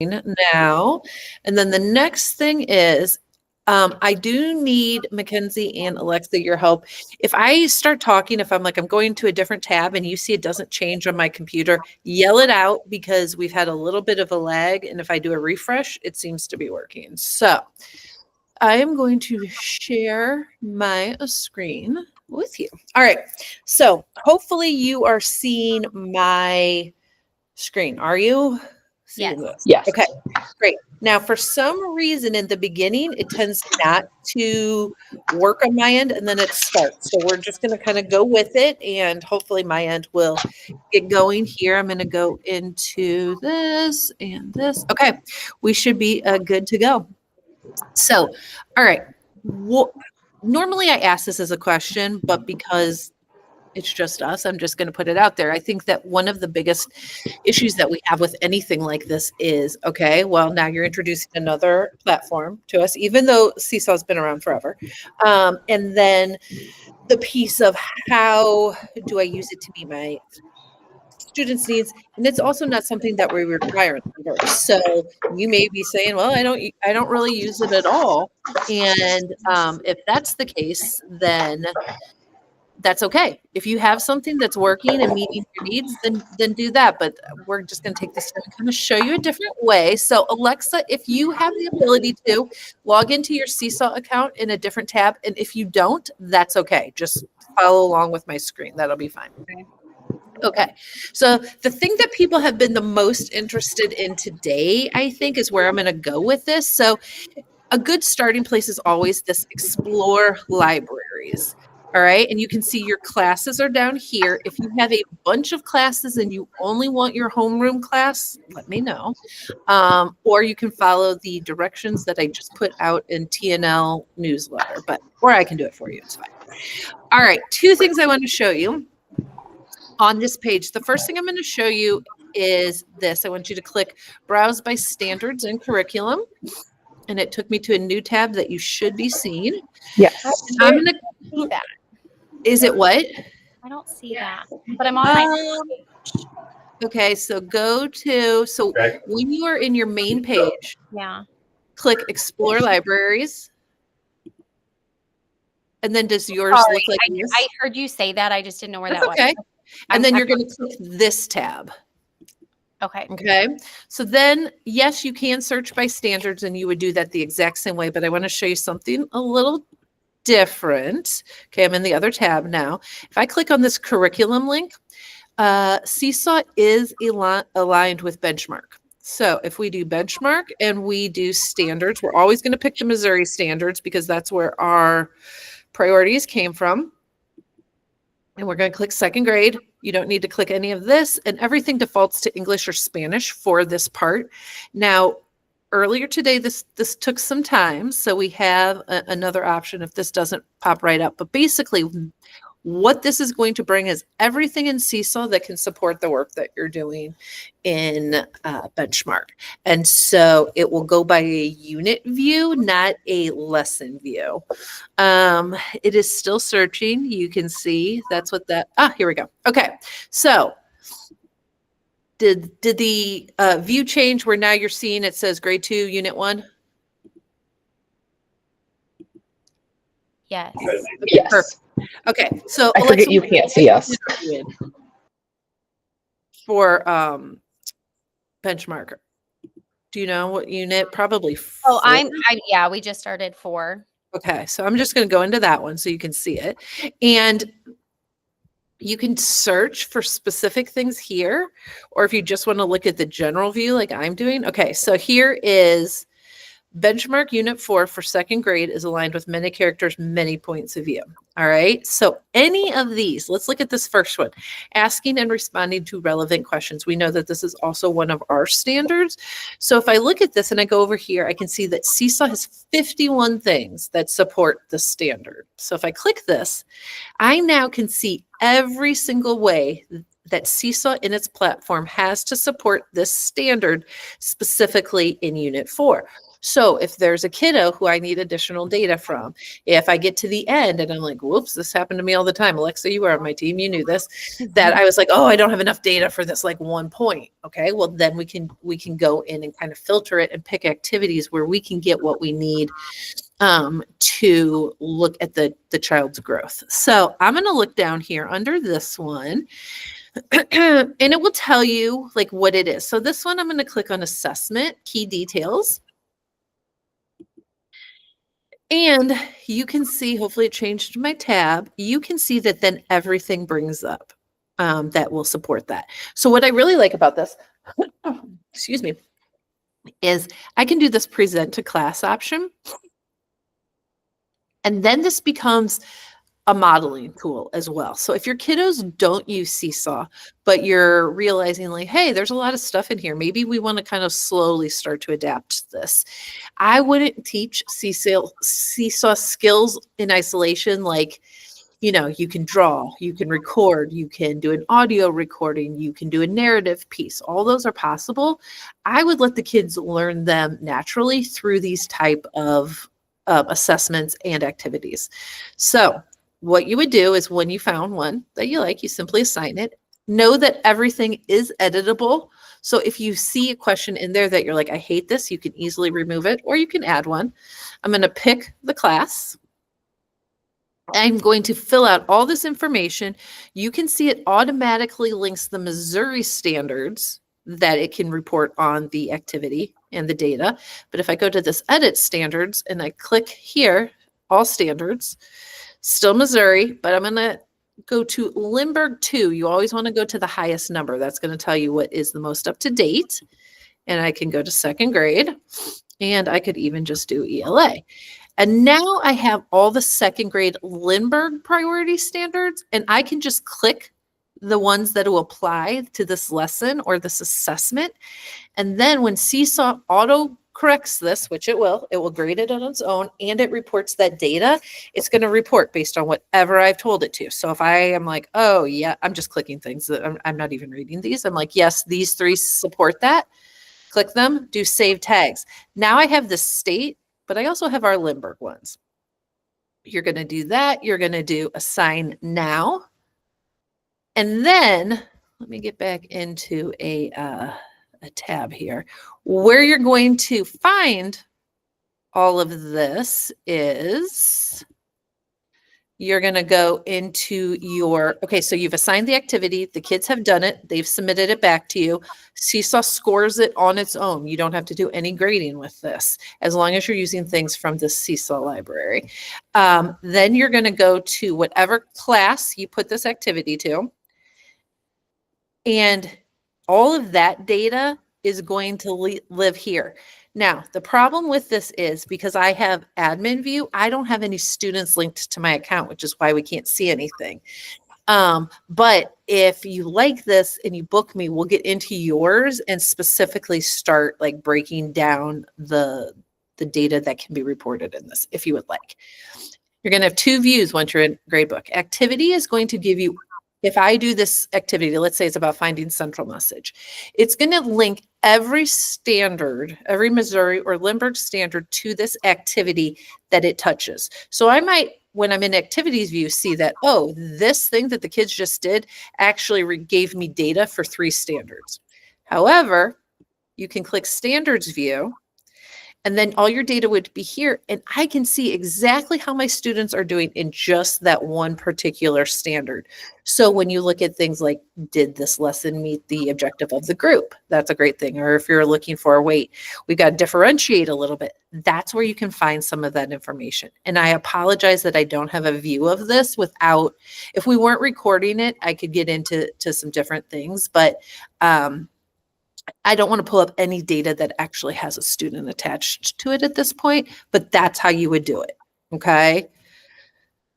now. And then the next thing is, I do need Mackenzie and Alexa your help. If I start talking, if I'm going to a different tab and you see it doesn't change on my computer, yell it out because we've had a little bit of a lag. And if I do a refresh, it seems to be working. So I am going to share my screen with you. All right. So hopefully you are seeing my screen. Are you? Yes. Yes. Okay, great. Now, for some reason in the beginning, it tends not to work on my end and then it starts. So we're just going to kind of go with it and hopefully my end will get going here. I'm going to go into this and this. Okay, we should be good to go. So, all right. Normally I ask this as a question, but because it's just us, I'm just going to put it out there. I think that one of the biggest issues that we have with anything like this is, okay, well, now you're introducing another platform to us, even though SeeSaw has been around forever. And then the piece of how do I use it to meet my students' needs, and it's also not something that we require in the work. So you may be saying, well, I don't really use it at all. And if that's the case, then that's okay. If you have something that's working and meeting your needs, then do that. But we're just going to take this time and kind of show you a different way. So Alexa, if you have the ability to log into your SeeSaw account in a different tab, and if you don't, that's okay. Just follow along with my screen. That'll be fine. Okay. So the thing that people have been the most interested in today, I think, is where I'm going to go with this. So a good starting place is always this explore libraries. All right. And you can see your classes are down here. If you have a bunch of classes and you only want your homeroom class, let me know. Or you can follow the directions that I just put out in TNL newsletter, or I can do it for you. It's fine. All right. Two things I want to show you on this page. The first thing I'm going to show you is this. I want you to click Browse by Standards and Curriculum. And it took me to a new tab that you should be seeing. Yes. I'm going to see that. Is it what? I don't see that, but I'm on my page. Okay, so go to, when you are in your main page, click Explore Libraries. And then does yours look like this? I heard you say that. I just didn't know where that was. Okay. And then you're going to click this tab. Okay. Okay. So then, yes, you can search by standards and you would do that the exact same way, but I want to show you something a little different. Okay. I'm in the other tab now. If I click on this curriculum link, SeeSaw is aligned with benchmark. So if we do benchmark and we do standards, we're always going to pick the Missouri standards because that's where our priorities came from. And we're going to click second grade. You don't need to click any of this, and everything defaults to English or Spanish for this part. Now, earlier today, this took some time, so we have another option if this doesn't pop right up. But basically, what this is going to bring is everything in SeeSaw that can support the work that you're doing in benchmark. And so it will go by a unit view, not a lesson view. It is still searching. You can see that's what here we go. Okay. So did the view change where now you're seeing it says grade 2, unit 1? Yes. Okay, Yes. perfect. Okay, so I forget you can't see us. For benchmark. Do you know what unit? Probably 4. Oh, we just started 4. Okay, so I'm just going to go into that one so you can see it. And you can search for specific things here, or if you just want to look at the general view like I'm doing. Okay, so here is benchmark unit 4 for second grade is aligned with many characters, many points of view. All right. So any of these, let's look at this first one, asking and responding to relevant questions. We know that this is also one of our standards. So if I look at this and I go over here, I can see that SeeSaw has 51 things that support the standard. So if I click this, I now can see every single way that SeeSaw in its platform has to support this standard specifically in unit 4. So if there's a kiddo who I need additional data from, if I get to the end and I'm like, whoops, this happened to me all the time. Alexa, you were on my team, you knew this, that I was like, oh, I don't have enough data for this like one point. Okay, well then we can go in and kind of filter it and pick activities where we can get what we need to look at the child's growth. So I'm going to look down here under this one and it will tell you like what it is. So this one, I'm going to click on assessment, key details. And you can see, hopefully it changed my tab. You can see that then everything brings up that will support that. So what I really like about this, excuse me, is I can do this present to class option. And then this becomes a modeling tool as well. So if your kiddos don't use SeeSaw, but you're realizing like, hey, there's a lot of stuff in here. Maybe we want to kind of slowly start to adapt this. I wouldn't teach SeeSaw skills in isolation. Like, you know, you can draw, you can record, you can do an audio recording, you can do a narrative piece. All those are possible. I would let the kids learn them naturally through these type of assessments and activities. So what you would do is when you found one that you like, you simply assign it. Know that everything is editable. So if you see a question in there that you're like, I hate this, you can easily remove it or you can add one. I'm going to pick the class. I'm going to fill out all this information. You can see it automatically links the Missouri standards that it can report on the activity and the data. But if I go to this edit standards and I click here, all standards, still Missouri, but I'm going to go to Lindbergh 2. You always want to go to the highest number. That's going to tell you what is the most up to date. And I can go to second grade and I could even just do ELA. And now I have all the second grade Lindbergh priority standards, and I can just click the ones that will apply to this lesson or this assessment. And then when SeeSaw auto corrects this, which it will grade it on its own, and it reports that data, it's going to report based on whatever I've told it to. So if I am like, oh yeah, I'm just clicking things that I'm not even reading these. I'm like, yes, these three support that. Click them, do save tags. Now I have the state, but I also have our Lindbergh ones. You're going to do that. You're going to do assign now. And then let me get back into a tab here. Where you're going to find all of this is you're going to go into your, okay, so you've assigned the activity. The kids have done it. They've submitted it back to you. SeeSaw scores it on its own. You don't have to do any grading with this, as long as you're using things from the SeeSaw library. Then you're going to go to whatever class you put this activity to. And all of that data is going to live here. Now, the problem with this is because I have admin view, I don't have any students linked to my account, which is why we can't see anything. But if you like this and you book me, we'll get into yours and specifically start like breaking down the data that can be reported in this, if you would like. You're going to have two views once you're in Gradebook. Activity is going to give you, if I do this activity, let's say it's about finding central message, it's going to link every standard, every Missouri or Lindbergh standard to this activity that it touches. So I might, when I'm in activities view, see that, oh, this thing that the kids just did actually gave me data for 3 standards. However, you can click standards view, and then all your data would be here, and I can see exactly how my students are doing in just that one particular standard. So when you look at things like, did this lesson meet the objective of the group? That's a great thing. Or if you're looking for, wait, we got to differentiate a little bit. That's where you can find some of that information. And I apologize that I don't have a view of this without, if we weren't recording it, I could get into some different things, but I don't want to pull up any data that actually has a student attached to it at this point, but that's how you would do it. Okay.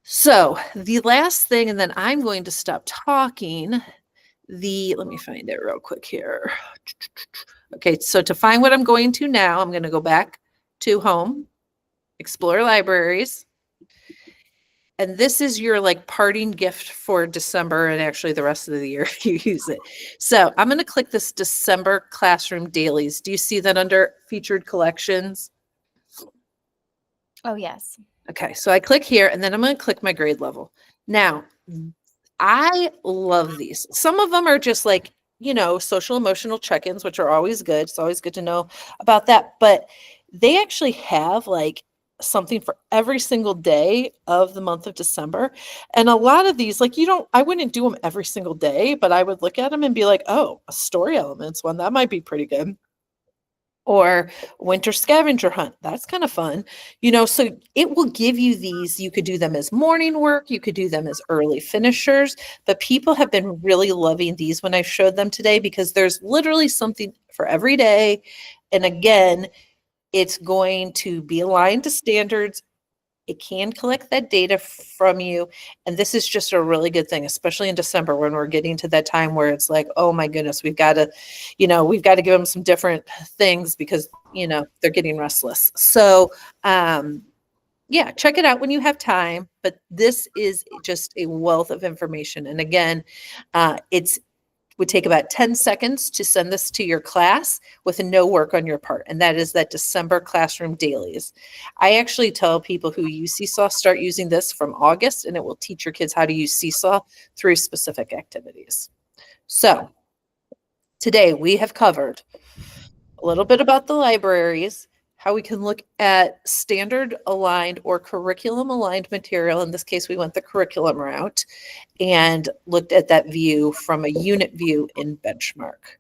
So the last thing, and then I'm going to stop talking. Let me find it real quick here. Okay. So to find what I'm going to now, I'm going to go back to home, explore libraries. And this is your like parting gift for December and actually the rest of the year if you use it. So I'm going to click this December Classroom Dailies. Do you see that under featured collections? Oh, yes. Okay, so I click here and then I'm going to click my grade level. Now, I love these. Some of them are just like, social emotional check-ins, which are always good. It's always good to know about that. But they actually have like something for every single day of the month of December. And a lot of these, like, I wouldn't do them every single day, but I would look at them and be like, oh, a story elements one, that might be pretty good. Or winter scavenger hunt. That's kind of fun. So it will give you these. You could do them as morning work, you could do them as early finishers, but people have been really loving these when I showed them today because there's literally something for every day. And again, it's going to be aligned to standards. It can collect that data from you. And this is just a really good thing, especially in December when we're getting to that time where it's like, oh my goodness, we've got to give them some different things because, they're getting restless. So, yeah, check it out when you have time. But this is just a wealth of information. And again, it's would take about 10 seconds to send this to your class with no work on your part. And that is that December classroom dailies. I actually tell people who use SeeSaw, start using this from August, and it will teach your kids how to use SeeSaw through specific activities. So today we have covered a little bit about the libraries, how we can look at standard aligned or curriculum aligned material. In this case, we went the curriculum route and looked at that view from a unit view in Benchmark.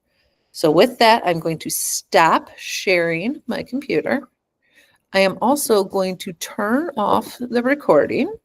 So with that, I'm going to stop sharing my computer. I am also going to turn off the recording.